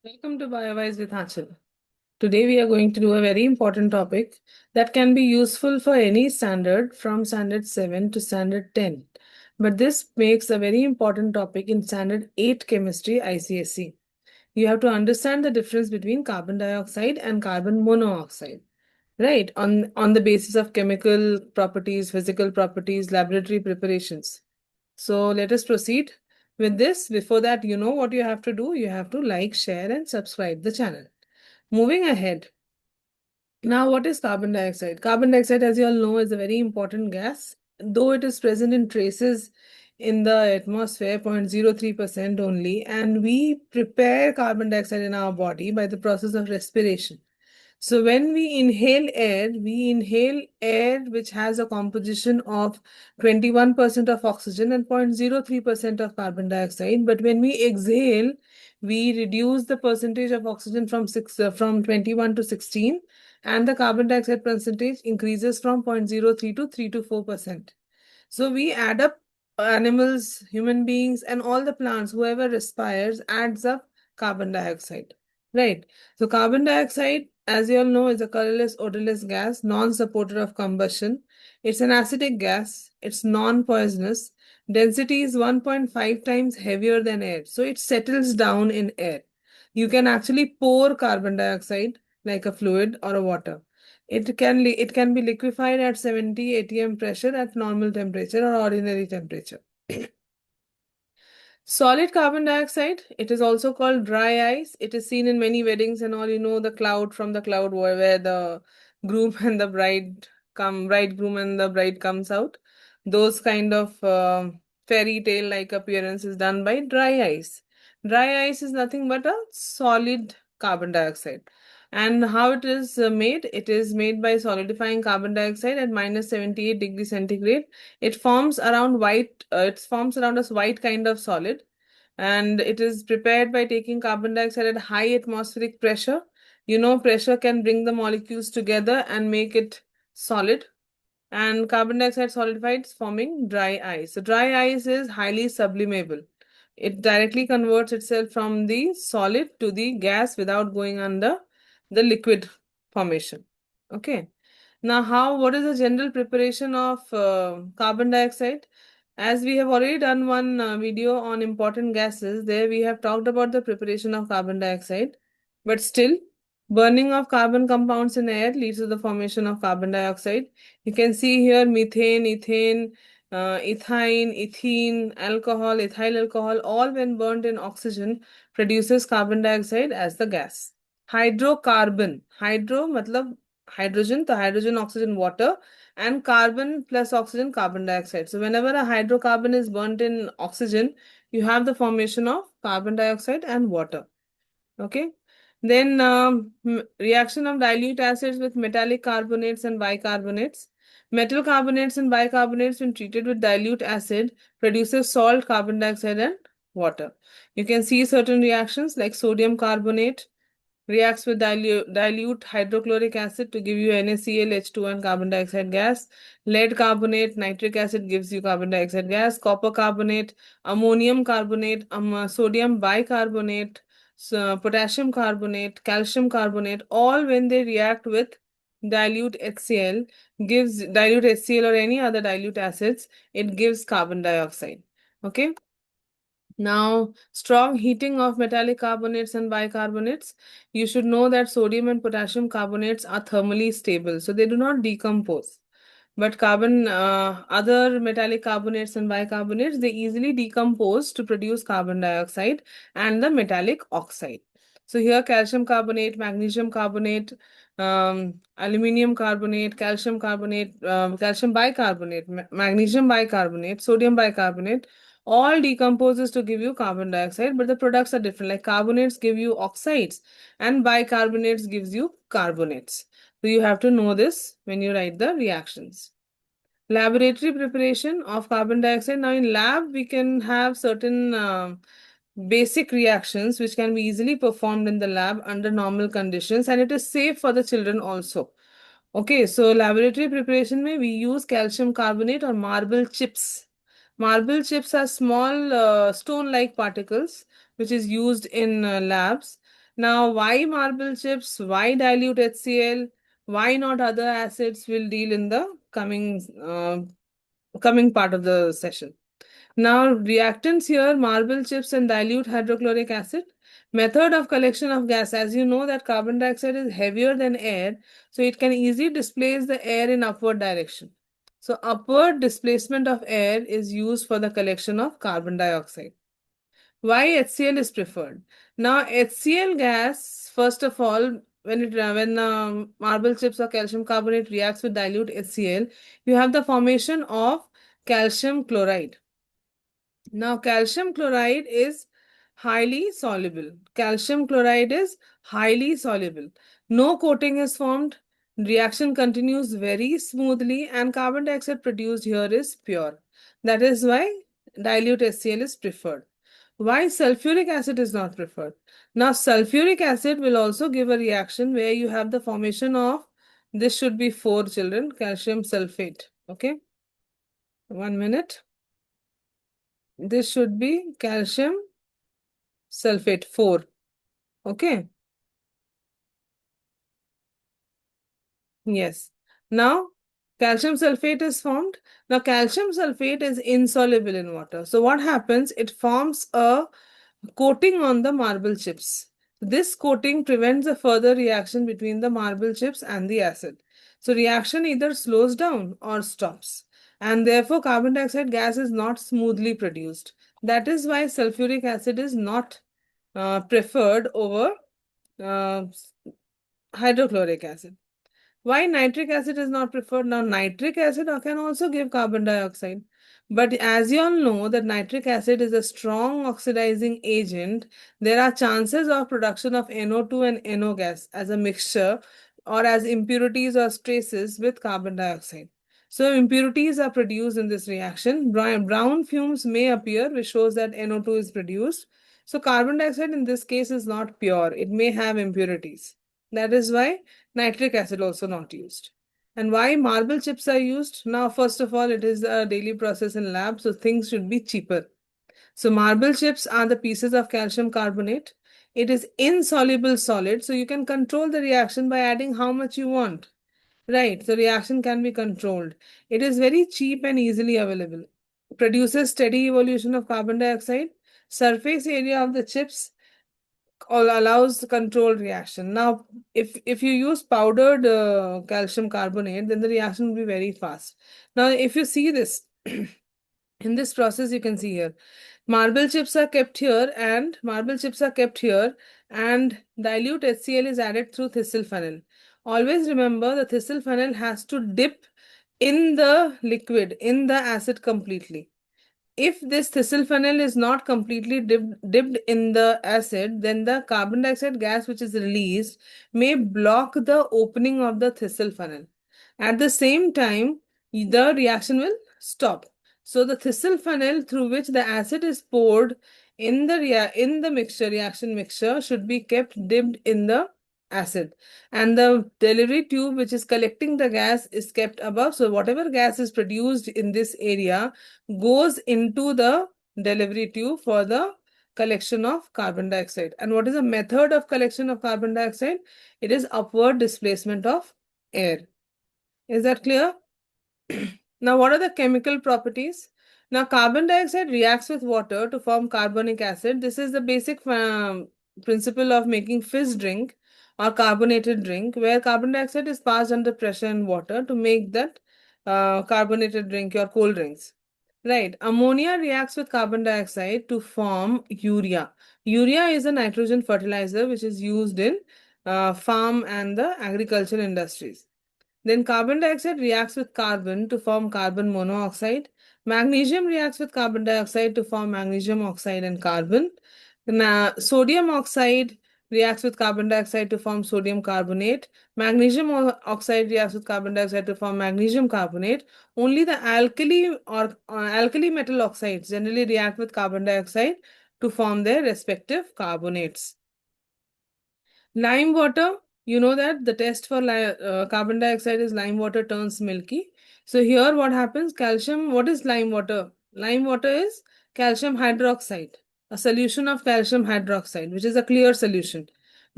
Welcome to BioWise with Achal. Today we are going to do a very important topic that can be useful for any standard from standard 7 to standard 10. But this makes a very important topic in standard 8 chemistry ICSE. You have to understand the difference between carbon dioxide and carbon monoxide, right? On the basis of chemical properties, physical properties, laboratory preparations. So let us proceed with this. Before that, you know what you have to do. You have to like, share, and subscribe the channel. Moving ahead. Now, what is carbon dioxide? Carbon dioxide, as you all know, is a very important gas. Though it is present in traces in the atmosphere, 0.03% only, and we prepare carbon dioxide in our body by the process of respiration. So when we inhale air which has a composition of 21% of oxygen and 0.03% of carbon dioxide. But when we exhale, we reduce the percentage of oxygen from 21 to 16, and the carbon dioxide percentage increases from 0.03 to 3 to 4%. So we add up animals, human beings, and all the plants, whoever respires, adds up carbon dioxide. Right. So carbon dioxide, as you all know, is a colorless, odorless gas, non-supporter of combustion. It's an acidic gas. It's non-poisonous. Density is 1.5 times heavier than air. So it settles down in air. You can actually pour carbon dioxide like a fluid or a water. It can be liquefied at 70 atm pressure at normal temperature or ordinary temperature. Solid carbon dioxide, it is also called dry ice. It is seen in many weddings and all, the cloud from the cloud where the groom and the bridegroom and the bride comes out. Those kind of fairy tale like appearance is done by dry ice. Dry ice is nothing but a solid carbon dioxide. And how it is made? It is made by solidifying carbon dioxide at minus 78 degrees centigrade. It forms around a white kind of solid, and it is prepared by taking carbon dioxide at high atmospheric pressure. Pressure can bring the molecules together and make it solid, and carbon dioxide solidifies, forming dry ice. So dry ice is highly sublimable. It directly converts itself from the solid to the gas without going under the liquid formation. Okay. Now, what is the general preparation of carbon dioxide? As we have already done one video on important gases, there we have talked about the preparation of carbon dioxide. But still, burning of carbon compounds in air leads to the formation of carbon dioxide. You can see here methane, ethane, ethine, ethene, alcohol, ethyl alcohol, all when burnt in oxygen produces carbon dioxide as the gas. Hydrocarbon. Hydro matlab hydrogen, the hydrogen, oxygen, water, and carbon plus oxygen, carbon dioxide. So whenever a hydrocarbon is burnt in oxygen, you have the formation of carbon dioxide and water. Okay. Then reaction of dilute acids with metallic carbonates and bicarbonates. Metal carbonates and bicarbonates, when treated with dilute acid, produces salt, carbon dioxide, and water. You can see certain reactions like sodium carbonate reacts with dilute hydrochloric acid to give you NaCl, H2, and carbon dioxide gas. Lead carbonate, nitric acid gives you carbon dioxide gas. Copper carbonate, ammonium carbonate, sodium bicarbonate, potassium carbonate, calcium carbonate, all when they react with dilute HCl or any other dilute acids, it gives carbon dioxide. Okay. Now, strong heating of metallic carbonates and bicarbonates. You should know that sodium and potassium carbonates are thermally stable, so they do not decompose. But other metallic carbonates and bicarbonates, they easily decompose to produce carbon dioxide and the metallic oxide. So here, calcium carbonate, magnesium carbonate, aluminium carbonate, calcium bicarbonate, magnesium bicarbonate, sodium bicarbonate, all decomposes to give you carbon dioxide, but the products are different. Like carbonates give you oxides and bicarbonates gives you carbonates. So you have to know this when you write the reactions. Laboratory preparation of carbon dioxide. Now in lab, we can have certain basic reactions which can be easily performed in the lab under normal conditions, and it is safe for the children also. Okay, so laboratory preparation may we use calcium carbonate or marble chips. Marble chips are small stone-like particles which is used in labs. Now, why marble chips? Why dilute HCl? Why not other acids? We'll deal in the coming part of the session. Now, reactants here, marble chips and dilute hydrochloric acid. Method of collection of gas. As you know that carbon dioxide is heavier than air, so it can easily displace the air in upward direction. So upward displacement of air is used for the collection of carbon dioxide. Why HCl is preferred? Now, HCl gas, first of all, when marble chips or calcium carbonate reacts with dilute HCl, you have the formation of calcium chloride. Now, calcium chloride is highly soluble. Calcium chloride is highly soluble. No coating is formed. Reaction continues very smoothly, and carbon dioxide produced here is pure. That is why dilute HCl is preferred. Why sulfuric acid is not preferred? Now, sulfuric acid will also give a reaction where you have the formation of, this should be 4 children, calcium sulfate. Okay, 1 minute. This should be calcium sulfate 4. Okay. Yes. Now, calcium sulfate is formed. Now, calcium sulfate is insoluble in water. So, what happens? It forms a coating on the marble chips. This coating prevents a further reaction between the marble chips and the acid. So, reaction either slows down or stops. And therefore, carbon dioxide gas is not smoothly produced. That is why sulfuric acid is not preferred over uh, hydrochloric acid. Why nitric acid is not preferred? Now, nitric acid can also give carbon dioxide. But as you all know that nitric acid is a strong oxidizing agent, there are chances of production of NO2 and NO gas as a mixture or as impurities or traces with carbon dioxide. So impurities are produced in this reaction. Brown fumes may appear, which shows that NO2 is produced. So carbon dioxide in this case is not pure. It may have impurities. That is why nitric acid also not used. And why marble chips are used? Now, first of all, it is a daily process in lab, so things should be cheaper. So marble chips are the pieces of calcium carbonate. It is insoluble solid, so you can control the reaction by adding how much you want. Right, the reaction can be controlled. It is very cheap and easily available. Produces steady evolution of carbon dioxide. Surface area of the chips all allows the controlled reaction. Now, if you use powdered calcium carbonate, then the reaction will be very fast. Now, if you see this in this process, you can see here marble chips are kept here, and dilute HCl is added through thistle funnel. Always remember the thistle funnel has to dip in the liquid, in the acid completely. If this thistle funnel is not completely dipped in the acid, then the carbon dioxide gas which is released may block the opening of the thistle funnel. At the same time, the reaction will stop. So the thistle funnel through which the acid is poured in the reaction mixture should be kept dipped in the acid, and the delivery tube which is collecting the gas is kept above. So whatever gas is produced in this area goes into the delivery tube for the collection of carbon dioxide. And what is the method of collection of carbon dioxide? It is upward displacement of air. Is that clear? Now, what are the chemical properties? Now, carbon dioxide reacts with water to form carbonic acid. This is the basic principle of making fizz drink or carbonated drink, where carbon dioxide is passed under pressure in water to make that carbonated drink, your cold drinks. Right. Ammonia reacts with carbon dioxide to form urea. Urea is a nitrogen fertilizer which is used in farm and the agricultural industries. Then carbon dioxide reacts with carbon to form carbon monoxide. Magnesium reacts with carbon dioxide to form magnesium oxide and carbon. Sodium oxide reacts with carbon dioxide to form sodium carbonate. Magnesium oxide reacts with carbon dioxide to form magnesium carbonate. Only the alkali metal oxides generally react with carbon dioxide to form their respective carbonates. Lime water, you know that the test for carbon dioxide is lime water turns milky. So here what happens? Calcium, what is lime water? Lime water is calcium hydroxide, a solution of calcium hydroxide, which is a clear solution.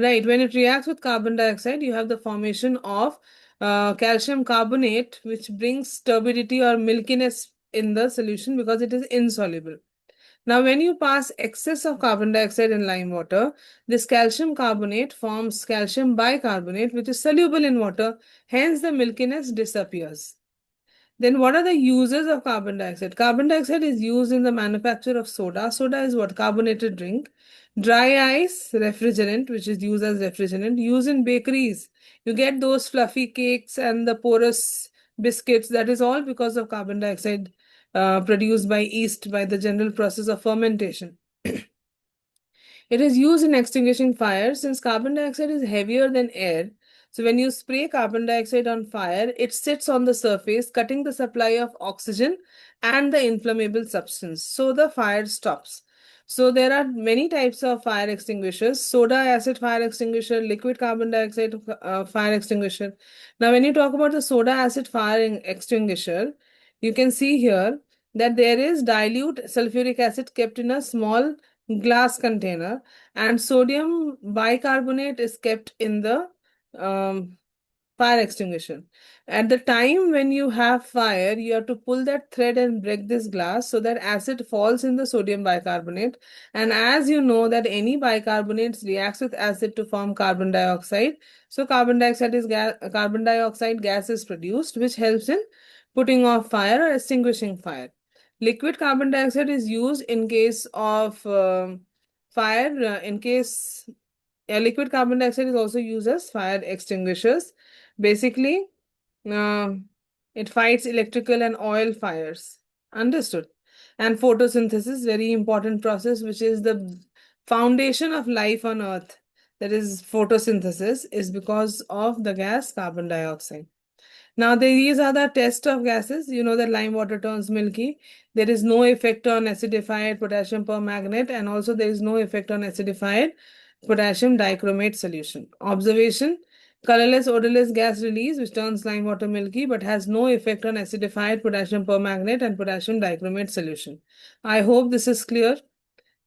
Right. When it reacts with carbon dioxide, you have the formation of calcium carbonate, which brings turbidity or milkiness in the solution because it is insoluble. Now, when you pass excess of carbon dioxide in lime water, this calcium carbonate forms calcium bicarbonate, which is soluble in water. Hence, the milkiness disappears. Then what are the uses of carbon dioxide? Carbon dioxide is used in the manufacture of soda. Soda is what? Carbonated drink. Dry ice, refrigerant, which is used as refrigerant, used in bakeries. You get those fluffy cakes and the porous biscuits. That is all because of carbon dioxide produced by yeast by the general process of fermentation. It is used in extinguishing fire since carbon dioxide is heavier than air. So when you spray carbon dioxide on fire, it sits on the surface, cutting the supply of oxygen and the inflammable substance. So the fire stops. So there are many types of fire extinguishers: soda acid fire extinguisher, liquid carbon dioxide fire extinguisher. Now, when you talk about the soda acid fire extinguisher, you can see here that there is dilute sulfuric acid kept in a small glass container, and sodium bicarbonate is kept in the um, fire extinguisher. At the time when you have fire, you have to pull that thread and break this glass so that acid falls in the sodium bicarbonate. And as you know that any bicarbonates reacts with acid to form carbon dioxide, so carbon dioxide gas is produced, which helps in putting off fire or extinguishing fire. Liquid carbon dioxide is used in case of fire. In case Liquid carbon dioxide is also used as fire extinguishers. Basically, uh, it fights electrical and oil fires. Understood. And photosynthesis, very important process, which is the foundation of life on Earth. That is, photosynthesis is because of the gas carbon dioxide. Now, these are the test of gases. You know that lime water turns milky. There is no effect on acidified potassium permanganate, and also there is no effect on acidified potassium dichromate solution. Observation: colorless, odorless gas release, which turns lime water milky, but has no effect on acidified potassium permanganate and potassium dichromate solution. I hope this is clear.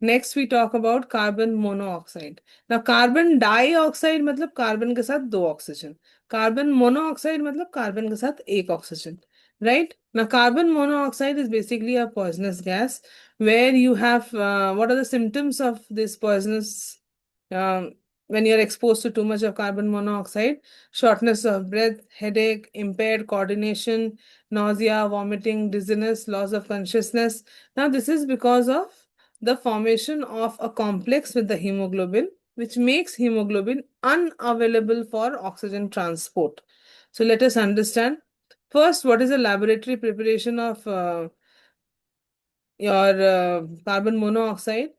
Next we talk about carbon monoxide. ना carbon dioxide मतलब carbon के साथ दो oxygen. Carbon monoxide मतलब carbon के साथ एक oxygen. Right ना, carbon monoxide is basically a poisonous gas where you have what are the symptoms of this poisonous when you're exposed to too much of carbon monoxide? Shortness of breath, headache, impaired coordination, nausea, vomiting, dizziness, loss of consciousness. Now this is because of the formation of a complex with the hemoglobin, which makes hemoglobin unavailable for oxygen transport. So let us understand. First, what is the laboratory preparation of your carbon monoxide?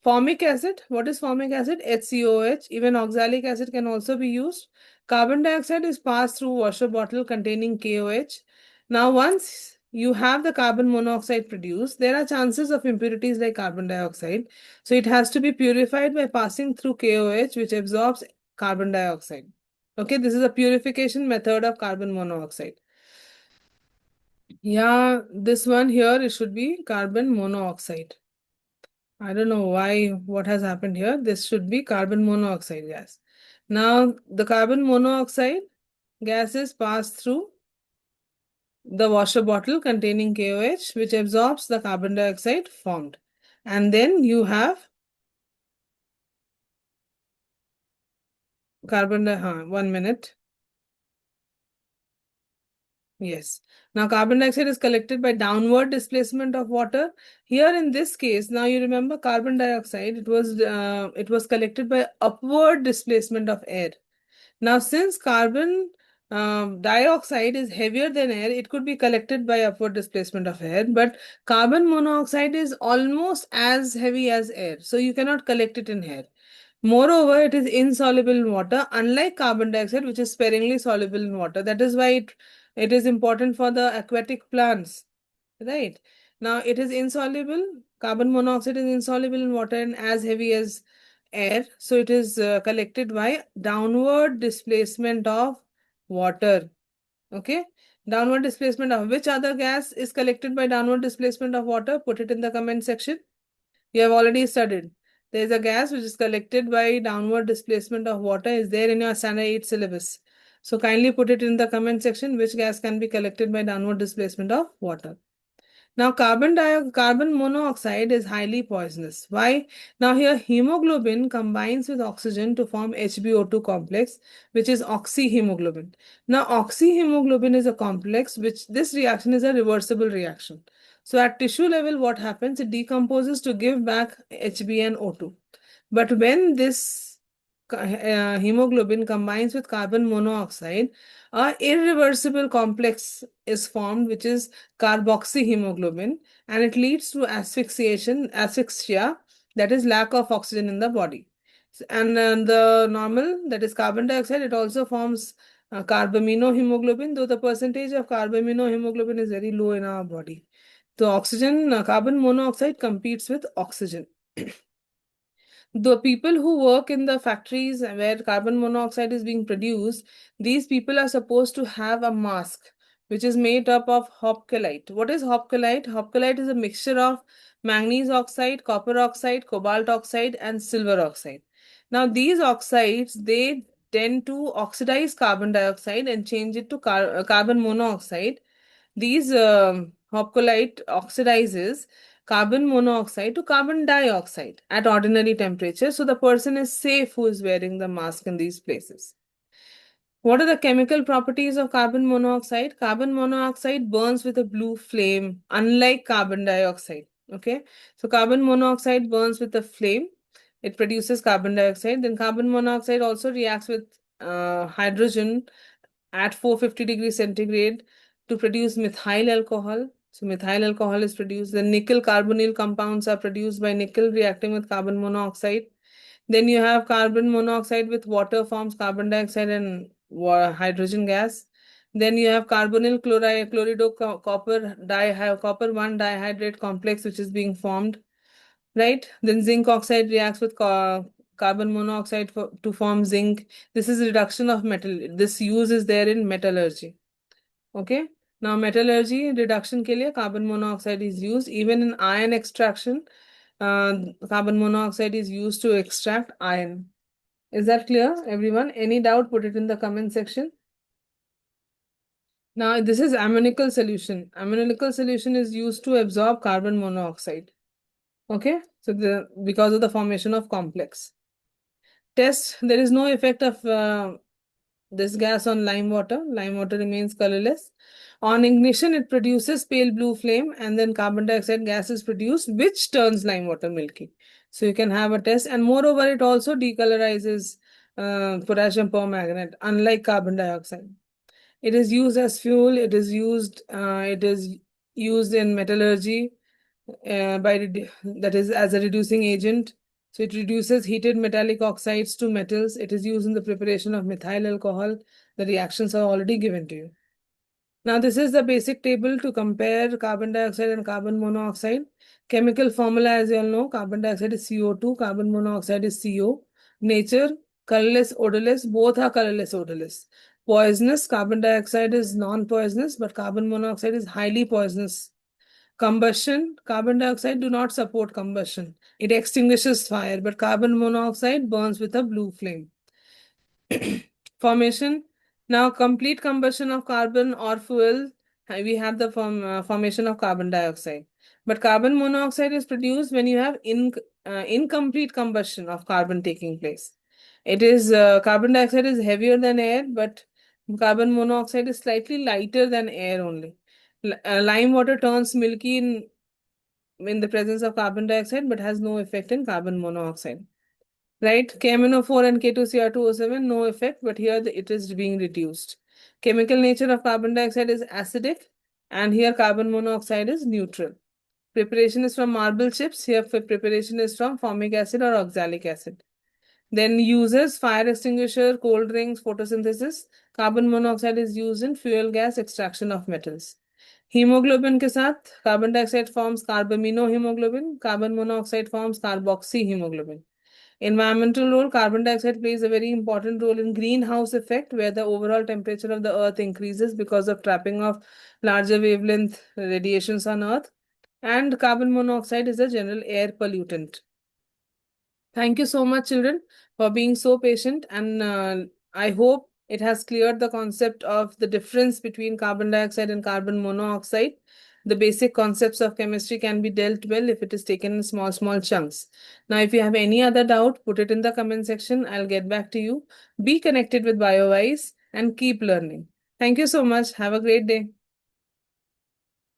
Formic acid. What is formic acid? HCOH. Even oxalic acid can also be used. Carbon dioxide is passed through washer bottle containing KOH. Now, once you have the carbon monoxide produced, there are chances of impurities like carbon dioxide. So it has to be purified by passing through KOH, which absorbs carbon dioxide. Okay, this is a purification method of carbon monoxide. Yeah, this one here, it should be carbon monoxide. I don't know why, what has happened here. This should be carbon monoxide gas. Now, the carbon monoxide gases pass through the washer bottle containing KOH, which absorbs the carbon dioxide formed. And then you have carbon dioxide, 1 minute. Yes. Now, carbon dioxide is collected by downward displacement of water. Here, in this case, now you remember carbon dioxide. It was collected by upward displacement of air. Now, since carbon dioxide is heavier than air, it could be collected by upward displacement of air, but carbon monoxide is almost as heavy as air, so you cannot collect it in air. Moreover, it is insoluble in water, unlike carbon dioxide, which is sparingly soluble in water. That is why it is important for the aquatic plants, right? Now, it is insoluble. Carbon monoxide is insoluble in water and as heavy as air. So it is collected by downward displacement of water. Okay. Downward displacement of which other gas is collected by downward displacement of water? Put it in the comment section. You have already studied. There is a gas which is collected by downward displacement of water is there in your standard 8 syllabus. So kindly put it in the comment section which gas can be collected by downward displacement of water. Now, carbon monoxide is highly poisonous. Why? Now, here hemoglobin combines with oxygen to form HbO2 complex, which is oxyhemoglobin. Now, oxyhemoglobin is a complex which this reaction is a reversible reaction. So, at tissue level, what happens? It decomposes to give back HbNO2. But when this hemoglobin combines with carbon monoxide, a irreversible complex is formed, which is carboxyhemoglobin, and it leads to asphyxia, that is lack of oxygen in the body. And the normal, that is carbon dioxide, it also forms carbaminohemoglobin, though the percentage of carbaminohemoglobin is very low in our body. So oxygen, carbon monoxide competes with oxygen. The people who work in the factories where carbon monoxide is being produced, these people are supposed to have a mask which is made up of hopcalite. What is hopcalite? Hopcalite is a mixture of manganese oxide, copper oxide, cobalt oxide, and silver oxide. Now, these oxides, they tend to oxidize carbon dioxide and change it to carbon monoxide. These hopcalite oxidizes carbon monoxide to carbon dioxide at ordinary temperature. So the person is safe who is wearing the mask in these places. What are the chemical properties of carbon monoxide? Carbon monoxide burns with a blue flame, unlike carbon dioxide. Okay, so carbon monoxide burns with a flame. It produces carbon dioxide. Then carbon monoxide also reacts with hydrogen at 450 degrees centigrade to produce methyl alcohol. So methyl alcohol is produced. The nickel carbonyl compounds are produced by nickel reacting with carbon monoxide. Then you have carbon monoxide with water forms carbon dioxide and hydrogen gas. Then you have carbonyl chloride, copper 1 dihydrate complex which is being formed, right? Then zinc oxide reacts with carbon monoxide to form zinc. This is reduction of metal. This use is there in metallurgy. Okay. Now metallurgy reduction के लिए carbon monoxide is used. Even in iron extraction, carbon monoxide is used to extract iron. Is that clear, everyone? Any doubt? Put it in the comment section. Now this is ammoniacal solution. Ammoniacal solution is used to absorb carbon monoxide. Okay. So because of the formation of complex. Test, there is no effect of this gas on lime water. Lime water remains colorless. On ignition, it produces pale blue flame, and then carbon dioxide gas is produced, which turns lime water milky. So you can have a test, and moreover, it also decolorizes potassium permanganate, unlike carbon dioxide. It is used as fuel. It is used in metallurgy that is as a reducing agent. So it reduces heated metallic oxides to metals. It is used in the preparation of methyl alcohol. The reactions are already given to you. Now, this is the basic table to compare carbon dioxide and carbon monoxide. Chemical formula, as you all know, carbon dioxide is CO2, carbon monoxide is CO. Nature, colorless, odorless, both are colorless, odorless. Poisonous, carbon dioxide is non-poisonous, but carbon monoxide is highly poisonous. Combustion, carbon dioxide do not support combustion. It extinguishes fire, but carbon monoxide burns with a blue flame. Formation. Now, complete combustion of carbon or fuel, we have the formation of carbon dioxide. But carbon monoxide is produced when you have incomplete combustion of carbon taking place. It is carbon dioxide is heavier than air, but carbon monoxide is slightly lighter than air only. Lime water turns milky in the presence of carbon dioxide, but has no effect in carbon monoxide. Right? KMNO4 and K2Cr2O7, no effect, but here it is being reduced. Chemical nature of carbon dioxide is acidic, and here carbon monoxide is neutral. Preparation is from marble chips. Here preparation is from formic acid or oxalic acid. Then uses fire extinguisher, cold drinks, photosynthesis. Carbon monoxide is used in fuel gas extraction of metals. Hemoglobin के साथ carbon dioxide forms carbaminohemoglobin, carbon monoxide forms carboxyhemoglobin. Environmental role, carbon dioxide plays a very important role in greenhouse effect, where the overall temperature of the earth increases because of trapping of larger wavelength radiations on earth. And carbon monoxide is a general air pollutant. Thank you so much, children, for being so patient. And I hope it has cleared the concept of the difference between carbon dioxide and carbon monoxide. The basic concepts of chemistry can be dealt well if it is taken in small, small chunks. Now, if you have any other doubt, put it in the comment section. I'll get back to you. Be connected with BioWise and keep learning. Thank you so much. Have a great day.